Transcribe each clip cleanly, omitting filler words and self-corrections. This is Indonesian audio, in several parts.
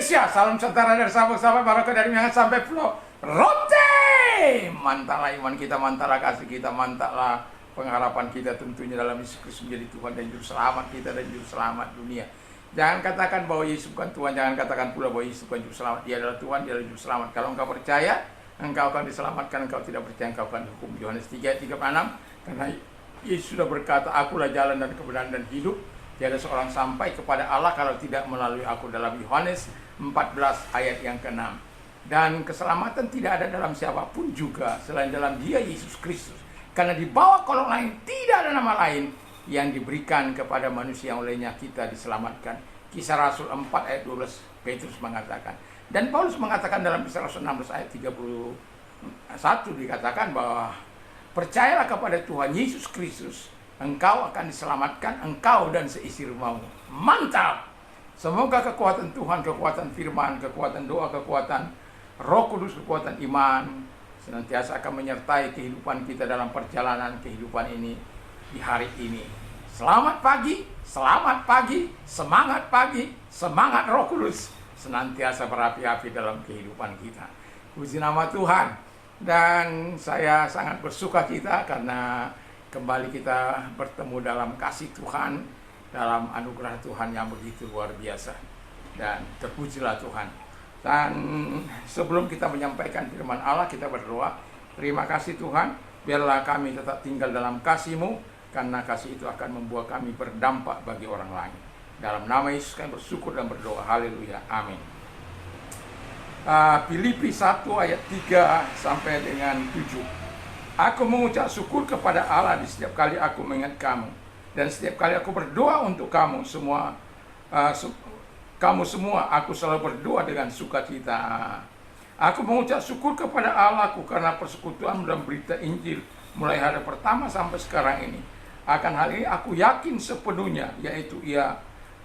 Indonesia, salam sejahtera dari sahabat-sahabat, barokah dari Miangas sampai Pulau Rote. Mantaplah iman kita, mantaplah kasih kita, mantaplah pengharapan kita tentunya dalam Yesus Kristus menjadi Tuhan dan Juru Selamat kita dan Juru Selamat dunia. Jangan katakan bahwa Yesus bukan Tuhan, jangan katakan pula bahwa Yesus bukan Juru Selamat. Dia adalah Tuhan, dia adalah Juru Selamat. Kalau engkau percaya, engkau akan diselamatkan. Engkau tidak percaya, engkau akan dihukum. Yohanes 3:36. Karena Yesus sudah berkata, akulah jalan dan kebenaran dan hidup. Tiada seorang sampai kepada Allah kalau tidak melalui aku, dalam Yohanes 14 ayat yang ke-6. Dan keselamatan tidak ada dalam siapapun juga selain dalam Dia, Yesus Kristus. Karena di bawah kolong lain tidak ada nama lain yang diberikan kepada manusia yang olehnya kita diselamatkan. Kisah Rasul 4 ayat 12, Petrus mengatakan. Dan Paulus mengatakan dalam Kisah Rasul 16 ayat 31 dikatakan bahwa percayalah kepada Tuhan Yesus Kristus, engkau akan diselamatkan, engkau dan seisi rumahmu. Mantap! Semoga kekuatan Tuhan, kekuatan firman, kekuatan doa, kekuatan Roh Kudus, kekuatan iman senantiasa akan menyertai kehidupan kita dalam perjalanan kehidupan ini di hari ini. Selamat pagi, semangat pagi, semangat Roh Kudus senantiasa berapi-api dalam kehidupan kita. Puji nama Tuhan. Dan saya sangat bersuka cita karena kembali kita bertemu dalam kasih Tuhan, dalam anugerah Tuhan yang begitu luar biasa. Dan terpujilah Tuhan. Dan sebelum kita menyampaikan firman Allah, kita berdoa. Terima kasih Tuhan, biarlah kami tetap tinggal dalam kasih-Mu, karena kasih itu akan membuat kami berdampak bagi orang lain. Dalam nama Yesus kami bersyukur dan berdoa. Haleluya. Amin. Filipi 1 ayat 3 sampai dengan 7. Aku mengucap syukur kepada Allah di setiap kali aku mengingat kamu, dan setiap kali aku berdoa untuk kamu semua, aku selalu berdoa dengan sukacita. Aku mengucap syukur kepada Allahku karena persekutuan dalam berita Injil mulai hari pertama sampai sekarang ini. Akan hal ini aku yakin sepenuhnya, yaitu Ia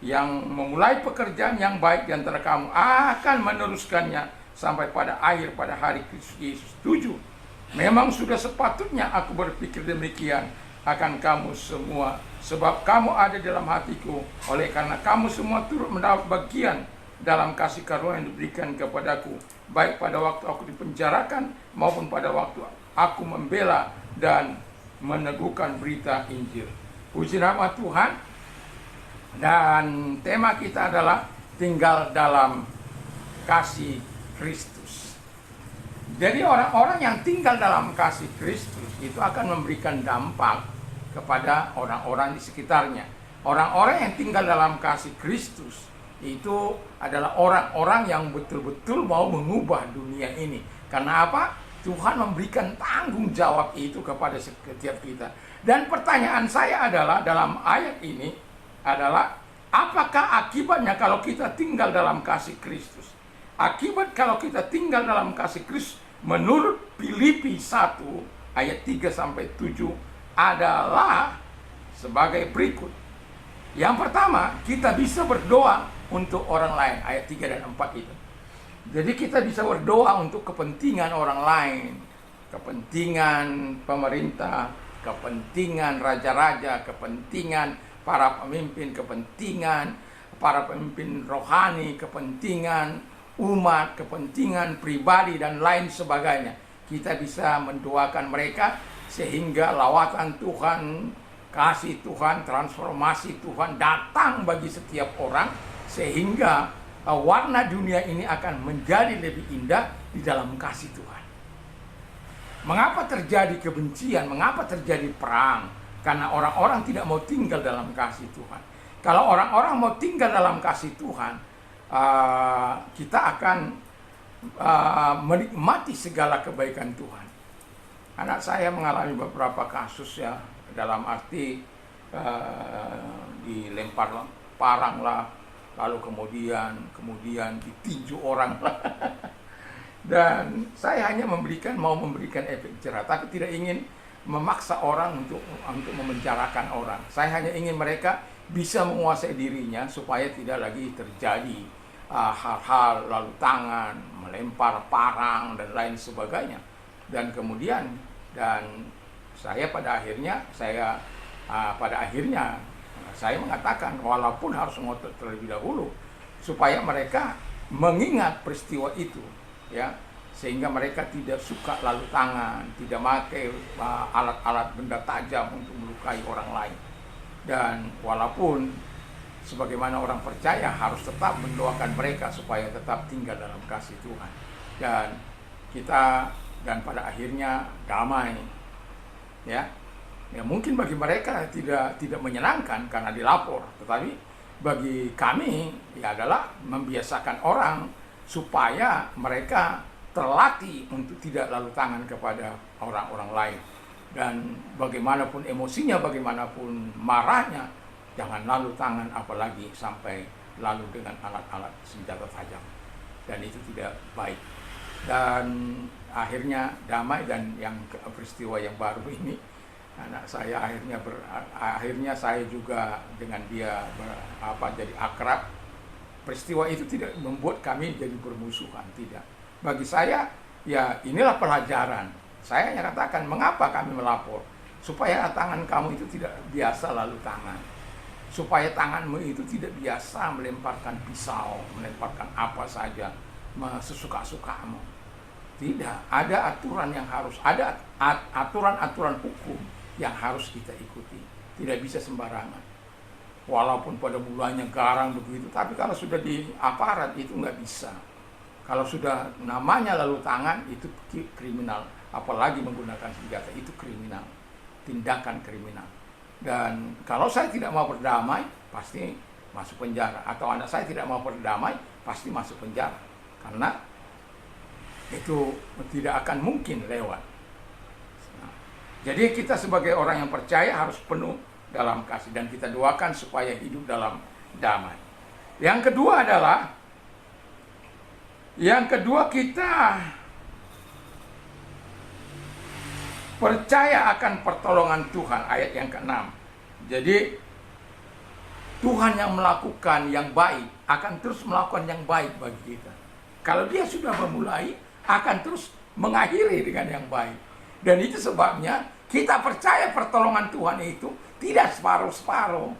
yang memulai pekerjaan yang baik di antara kamu akan meneruskannya sampai pada akhir pada hari Kristus Yesus. 7. Memang sudah sepatutnya aku berpikir demikian akan kamu semua, sebab kamu ada dalam hatiku, oleh karena kamu semua turut mendapat bagian dalam kasih karunia yang diberikan kepadaku, baik pada waktu aku dipenjarakan maupun pada waktu aku membela dan meneguhkan berita Injil. Puji nama Tuhan. Dan tema kita adalah tinggal dalam kasih Kristus. Jadi orang-orang yang tinggal dalam kasih Kristus itu akan memberikan dampak kepada orang-orang di sekitarnya. Orang-orang yang tinggal dalam kasih Kristus itu adalah orang-orang yang betul-betul mau mengubah dunia ini. Karena apa? Tuhan memberikan tanggung jawab itu kepada setiap kita. Dan pertanyaan saya adalah dalam ayat ini adalah, apakah akibatnya kalau kita tinggal dalam kasih Kristus? Akibat kalau kita tinggal dalam kasih Kristus menurut Filipi 1 ayat 3 sampai 7 adalah sebagai berikut. Yang pertama, kita bisa berdoa untuk orang lain, ayat 3 dan 4 itu. Jadi kita bisa berdoa untuk kepentingan orang lain, kepentingan pemerintah, kepentingan raja-raja, kepentingan para pemimpin, kepentingan para pemimpin rohani, kepentingan umat, kepentingan pribadi, dan lain sebagainya. Kita bisa mendoakan mereka sehingga lawatan Tuhan, kasih Tuhan, transformasi Tuhan datang bagi setiap orang, sehingga warna dunia ini akan menjadi lebih indah di dalam kasih Tuhan. Mengapa terjadi kebencian? Mengapa terjadi perang? Karena orang-orang tidak mau tinggal dalam kasih Tuhan. Kalau orang-orang mau tinggal dalam kasih Tuhan, kita akan menikmati segala kebaikan Tuhan. Anak saya mengalami beberapa kasus ya, dalam arti dilempar parang lah, lalu kemudian ditinju orang lah. Dan saya hanya mau memberikan efek jerah, tapi tidak ingin memaksa orang untuk memenjarakan orang. Saya hanya ingin mereka bisa menguasai dirinya supaya tidak lagi terjadi hal-hal lalu tangan, melempar parang dan lain sebagainya. Dan kemudian saya pada akhirnya saya mengatakan walaupun harus ngotot terlebih dahulu supaya mereka mengingat peristiwa itu, ya, sehingga mereka tidak suka lalu tangan, tidak pakai alat-alat benda tajam untuk melukai orang lain. Dan walaupun sebagaimana orang percaya harus tetap mendoakan mereka supaya tetap tinggal dalam kasih Tuhan. Dan kita pada akhirnya damai. Ya. Ya mungkin bagi mereka tidak menyenangkan karena dilapor, tetapi bagi kami ya adalah membiasakan orang supaya mereka terlatih untuk tidak lalu tangan kepada orang-orang lain. Dan bagaimanapun emosinya, bagaimanapun marahnya, jangan lalu tangan, apalagi sampai lalu dengan alat-alat senjata tajam. Dan itu tidak baik. Dan akhirnya damai. Dan yang peristiwa yang baru ini, anak saya akhirnya saya juga dengan dia jadi akrab. Peristiwa itu tidak membuat kami jadi bermusuhan, tidak. Bagi saya, ya inilah pelajaran. Saya hanya katakan, mengapa kami melapor? Supaya tangan kamu itu tidak biasa lalu tangan. Supaya tanganmu itu tidak biasa melemparkan pisau, melemparkan apa saja, sesuka-sukamu. Tidak, ada aturan yang harus, ada aturan-aturan hukum yang harus kita ikuti. Tidak bisa sembarangan. Walaupun pada mulanya garang begitu, tapi kalau sudah di aparat itu nggak bisa. Kalau sudah namanya lalu tangan, itu kriminal. Apalagi menggunakan senjata, itu kriminal. Tindakan kriminal. Dan kalau saya tidak mau berdamai, pasti masuk penjara. Atau anak saya tidak mau berdamai, pasti masuk penjara. Karena itu tidak akan mungkin lewat. Nah, jadi kita sebagai orang yang percaya harus penuh dalam kasih. Dan kita doakan supaya hidup dalam damai. Yang kedua kita percaya akan pertolongan Tuhan, ayat yang ke-6. Jadi Tuhan yang melakukan yang baik akan terus melakukan yang baik bagi kita. Kalau dia sudah memulai, akan terus mengakhiri dengan yang baik. Dan itu sebabnya kita percaya pertolongan Tuhan itu tidak separuh-separuh.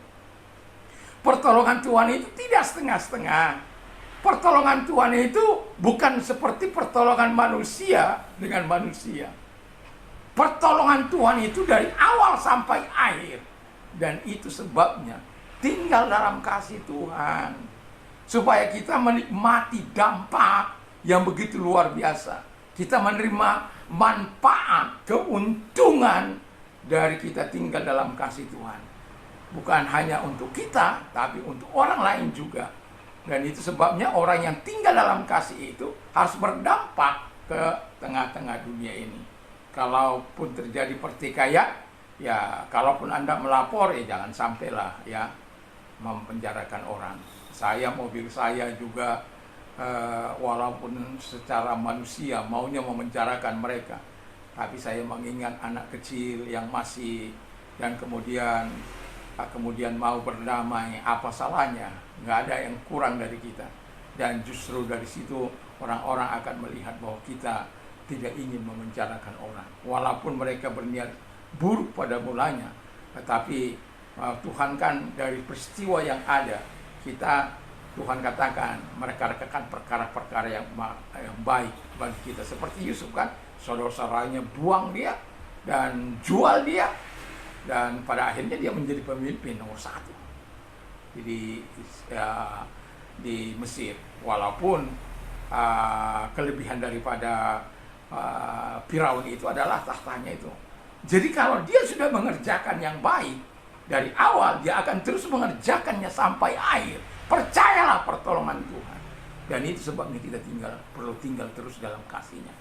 Pertolongan Tuhan itu tidak setengah-setengah. Pertolongan Tuhan itu bukan seperti pertolongan manusia dengan manusia. Pertolongan Tuhan itu dari awal sampai akhir. Dan itu sebabnya tinggal dalam kasih Tuhan. Supaya kita menikmati dampak yang begitu luar biasa. Kita menerima manfaat, keuntungan dari kita tinggal dalam kasih Tuhan. Bukan hanya untuk kita, tapi untuk orang lain juga. Dan itu sebabnya orang yang tinggal dalam kasih itu harus berdampak ke tengah-tengah dunia ini. Kalaupun terjadi pertikaian, ya kalaupun Anda melapor, ya jangan sampailah ya mempenjarakan orang. Mobil saya juga walaupun secara manusia maunya memenjarakan mereka, tapi saya mengingat anak kecil yang masih dan kemudian mau berdamai, apa salahnya? Nggak ada yang kurang dari kita. Dan justru dari situ orang-orang akan melihat bahwa kita tidak ingin memenjarakan orang, walaupun mereka berniat buruk pada mulanya. Tetapi Tuhan kan dari peristiwa yang ada, Tuhan katakan mereka rekan perkara-perkara yang baik bagi kita. Seperti Yusuf kan, saudara-saudaranya buang dia dan jual dia, dan pada akhirnya dia menjadi pemimpin nomor 1 di Mesir. Walaupun kelebihan daripada Firaun itu adalah tahtanya itu. Jadi kalau dia sudah mengerjakan yang baik dari awal, dia akan terus mengerjakannya sampai akhir. Percayalah pertolongan Tuhan. Dan itu sebabnya kita perlu tinggal terus dalam kasih-Nya.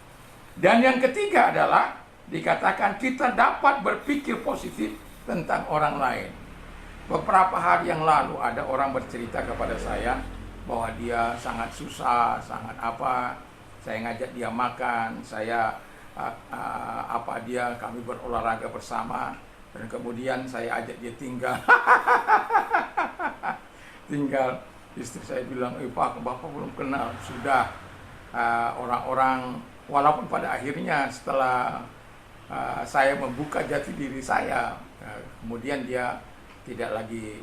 Dan yang ketiga adalah dikatakan kita dapat berpikir positif tentang orang lain. Beberapa hari yang lalu ada orang bercerita kepada saya bahwa dia sangat susah, sangat apa. Saya ngajak dia makan, kami berolahraga bersama, dan kemudian saya ajak dia tinggal. Istri saya bilang, Pak, Bapak belum kenal. Sudah orang-orang, walaupun pada akhirnya setelah saya membuka jati diri saya, kemudian dia tidak lagi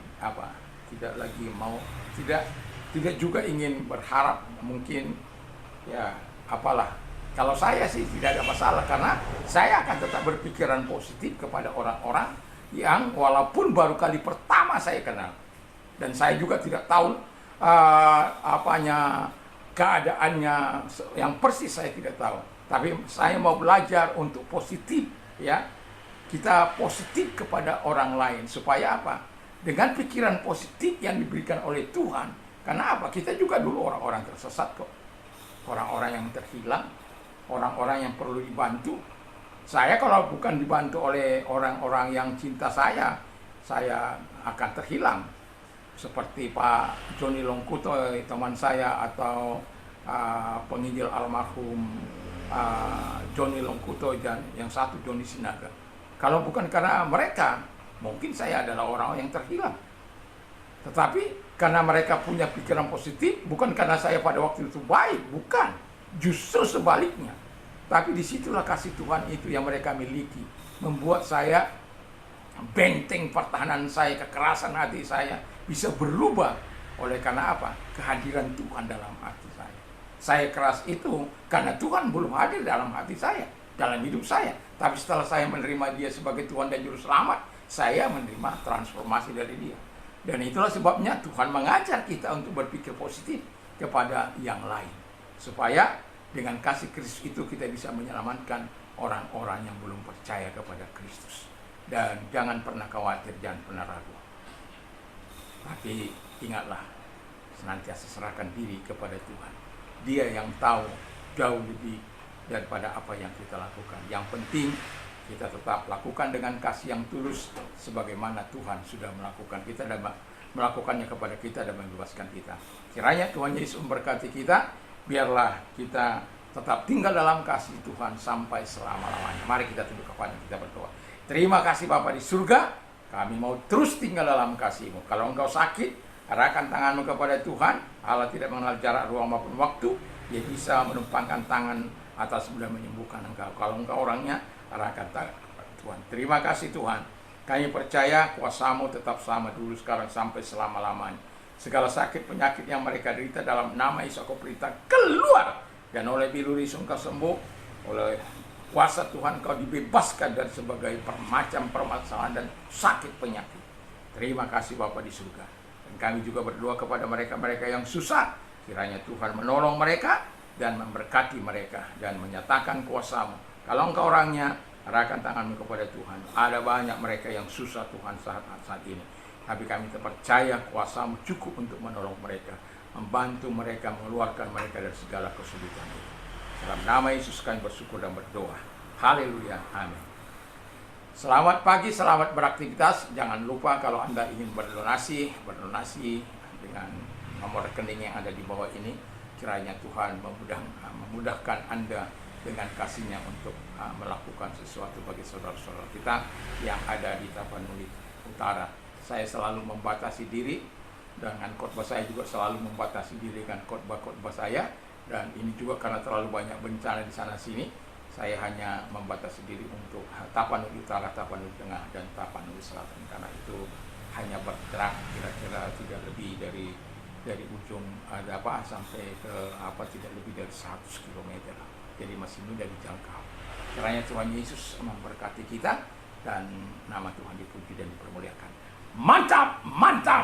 tidak juga ingin berharap mungkin ya apalah. Kalau saya sih tidak ada masalah, karena saya akan tetap berpikiran positif kepada orang-orang yang walaupun baru kali pertama saya kenal, dan saya juga tidak tahu keadaannya yang persis, saya tidak tahu. Tapi saya mau belajar untuk positif, ya. Kita positif kepada orang lain supaya apa? Dengan pikiran positif yang diberikan oleh Tuhan. Karena apa? Kita juga dulu orang-orang tersesat kok. Orang-orang yang terhilang, orang-orang yang perlu dibantu. Saya kalau bukan dibantu oleh orang-orang yang cinta saya akan terhilang. Seperti Pak Joni Longkuto, teman saya, atau penginjil almarhum Joni Longkuto, dan yang satu Joni Sinaga. Kalau bukan karena mereka, mungkin saya adalah orang yang terhilang. Tetapi karena mereka punya pikiran positif, bukan karena saya pada waktu itu baik, bukan. Justru sebaliknya. Tapi disitulah kasih Tuhan itu yang mereka miliki, membuat saya, benteng pertahanan saya, kekerasan hati saya bisa berubah. Oleh karena apa? Kehadiran Tuhan dalam hati saya. Saya keras itu karena Tuhan belum hadir dalam hati saya, dalam hidup saya. Tapi setelah saya menerima Dia sebagai Tuhan dan Juru Selamat, saya menerima transformasi dari Dia. Dan itulah sebabnya Tuhan mengajar kita untuk berpikir positif kepada yang lain, supaya dengan kasih Kristus itu kita bisa menyelamatkan orang-orang yang belum percaya kepada Kristus. Dan jangan pernah khawatir, jangan pernah ragu. Tapi ingatlah, senantiasa serahkan diri kepada Tuhan. Dia yang tahu jauh lebih daripada apa yang kita lakukan. Yang penting kita tetap lakukan dengan kasih yang tulus, sebagaimana Tuhan sudah melakukan kita dan melakukannya kepada kita dan membebaskan kita. Kiranya Tuhan Yesus memberkati kita. Biarlah kita tetap tinggal dalam kasih Tuhan sampai selama-lamanya. Mari kita tunduk kepala, kita berdoa. Terima kasih Bapa di surga, kami mau terus tinggal dalam kasih-Mu. Kalau engkau sakit, arahkan tanganmu kepada Tuhan. Allah tidak mengenal jarak, ruang maupun waktu. Dia bisa menumpangkan tangan atas mudah menyembuhkan engkau. Kalau engkau orangnya, arahkan tangan kepada Tuhan. Terima kasih Tuhan. Kami percaya kuasa-Mu tetap sama dulu, sekarang, sampai selama-lamanya. Segala sakit penyakit yang mereka derita dalam nama Yesus aku perintah keluar. Dan oleh bilur Yesus engkau sembuh. Oleh kuasa Tuhan kau dibebaskan dari sebagai macam permasalahan dan sakit penyakit. Terima kasih Bapa di surga. Dan kami juga berdoa kepada mereka-mereka yang susah. Kiranya Tuhan menolong mereka dan memberkati mereka dan menyatakan kuasa-Mu. Kalau engkau orangnya, arahkan tanganmu kepada Tuhan. Ada banyak mereka yang susah Tuhan saat ini. Tapi kami percaya kuasa-Mu cukup untuk menolong mereka, membantu mereka, mengeluarkan mereka dari segala kesulitan itu. Dalam nama Yesus kami bersyukur dan berdoa. Haleluya. Amin. Selamat pagi, selamat beraktivitas. Jangan lupa kalau Anda ingin berdonasi dengan nomor rekening yang ada di bawah ini. Kiranya Tuhan memudahkan Anda dengan kasih-Nya untuk melakukan sesuatu bagi saudara-saudara kita yang ada di Tapanuli Utara. Saya selalu membatasi diri dengan khotbah, saya juga selalu membatasi diri dengan khotbah-khotbah saya. Dan ini juga karena terlalu banyak bencana di sana-sini, saya hanya membatasi diri untuk Tapanuli Utara, Tapanuli Tengah, dan Tapanuli Selatan. Karena itu hanya bergerak kira-kira tidak lebih dari ujung sampai ke tidak lebih dari 100 km. Jadi masih mudah dijangkau. Kiranya Tuhan Yesus memberkati kita dan nama Tuhan dipuji dan dipermuliakan. Mantap, mantap.